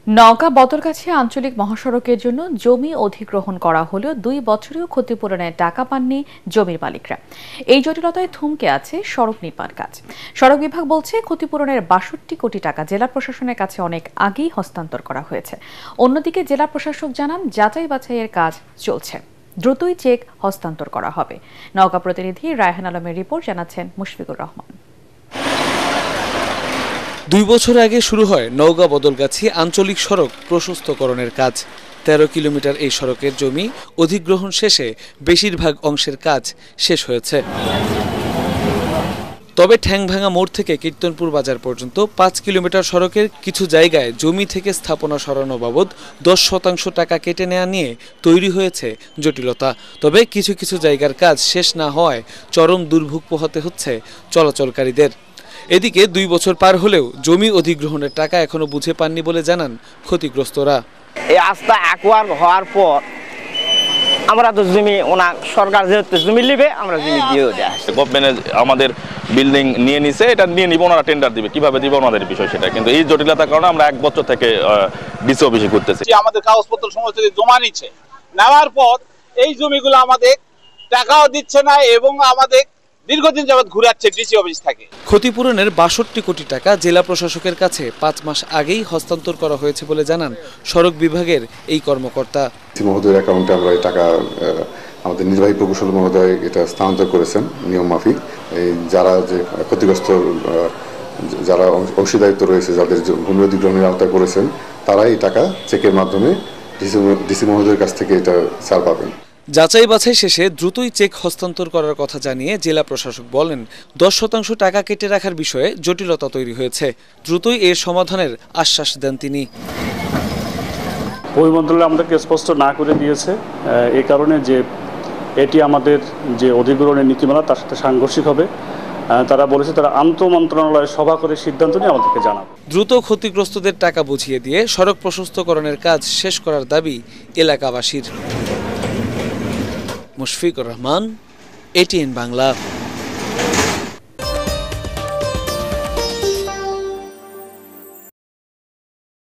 নওগাঁ বদলগাছি আঞ্চলিক মহাসড়কের জন্য জমি অধিগ্রহণ করা হলেও 2 বছরেও ক্ষতিপূরণের টাকা পাননি জমির মালিকরা। এই জটিলতায় থমকে আছে সড়ক নির্মাণ কাজ। সড়ক বিভাগ বলছে ক্ষতিপূরণের 62 কোটি টাকা জেলা প্রশাসনের কাছে অনেক আগেই হস্তান্তর করা হয়েছে। অন্যদিকে জেলা প্রশাসক জানান যাচাই বাছাইয়ের কাজ চলছে, দ্রুতই চেক হস্তান্তর করা হবে। নওগাঁ প্রতিনিধি রায়হান আলমের রিপোর্ট জানাচ্ছেন মুশফিকুর রহমান। 2 বছর আগে শুরু হয় নওগাঁ বদলগাছি আঞ্চলিক সড়ক প্রশস্তকরণের কাজ। 13 কিলোমিটার এই সড়কের জমি অধিগ্রহণ শেষে বেশিরভাগ অংশের কাজ শেষ হয়েছে। তবে ঠ্যাংভাঙা মোড় থেকে কীর্তনপুর বাজার পর্যন্ত 5 কিলোমিটার সড়কের কিছু জায়গায় জমি থেকে স্থাপনা সরানো বাবদ 10% টাকা কেটে নেওয়া নিয়ে তৈরি হয়েছে জটিলতা। তবে কিছু কিছু জায়গার কাজ শেষ না হওয়ায় চরম দুর্ভোগ পোহাতে হচ্ছে চলাচলকারীদের। এদিকে 2 বছর পার হলেও জমি অধিগ্রহণের টাকা এখনো বুঝে পাননি বলে জানান ক্ষতিগ্রস্তরা। এই রাস্তা অ্যাকোয়ার হওয়ার পর আমরা তো জমি সরকার যেহেতু জমি নিবে আমরা জমি দিয়েও দেয়। গভর্নমেন্ট আমাদের বিল্ডিং নিয়ে নিছে, এটা নিয়ে নিব, ওনারা টেন্ডার দিবে, কিভাবে দিবে ওনাদের বিষয় সেটা। কিন্তু এই জটিলতার কারণে আমরা 1 বছর থেকে ডিসি অফিসে করতেছি। আমাদের কাগজপত্র সমস্ত জমা নিচ্ছে, নেওয়ার পর এই জমিগুলো আমাদের টাকাও দিচ্ছে না এবং আমাদের দীর্ঘদিন যাবত ঘুরাচ্ছে ডিসি অফিস থেকে। ক্ষতিপূরণের 62 কোটি টাকা জেলা প্রশাসকের কাছে 5 মাস আগেই হস্তান্তর করা হয়েছে বলে জানান সড়ক বিভাগের এই কর্মকর্তা। মহোদয়ের অ্যাকাউন্টে আমরা এই টাকা আমাদের নির্বাহী প্রকৌশল মহোদয় এটা স্থানান্তর করেছেন নিয়ম মাফিক। এই যারা যে ক্ষতিগ্রস্ত যারা অংশীদারিত্ব রয়েছে, যাদের ভূমি অধিগ্রহণের আওতায় করেছেন, তারা এই টাকা চেকের মাধ্যমে ডিসি মহোদয়ের কাছ থেকে এটা ছাড় পাবেন। যাচাই বাছাই শেষে দ্রুতই চেক হস্তান্তর করার কথা জানিয়ে জেলা প্রশাসক বলেন 10% টাকা কেটে রাখার বিষয়ে জটিলতা তৈরি হয়েছে, দ্রুতই এর সমাধানের আশ্বাস দেন তিনি। ওই মন্ত্রণালয় আমাদেরকে স্পষ্ট না করে দিয়েছে এই কারণে যে এটি আমাদের যে অধিগ্রহণের নীতিমালা তার সাথে সাংঘর্ষিক হবে। তারা বলেছে তারা আন্তঃমন্ত্রণালয় সভা করে সিদ্ধান্ত নিয়ে আমাদেরকে জানাবে। দ্রুত ক্ষতিগ্রস্তদের টাকা বুঝিয়ে দিয়ে সড়ক প্রশস্তকরণের কাজ শেষ করার দাবি এলাকাবাসীর। মুশফিকুর রহমান, ATN বাংলা।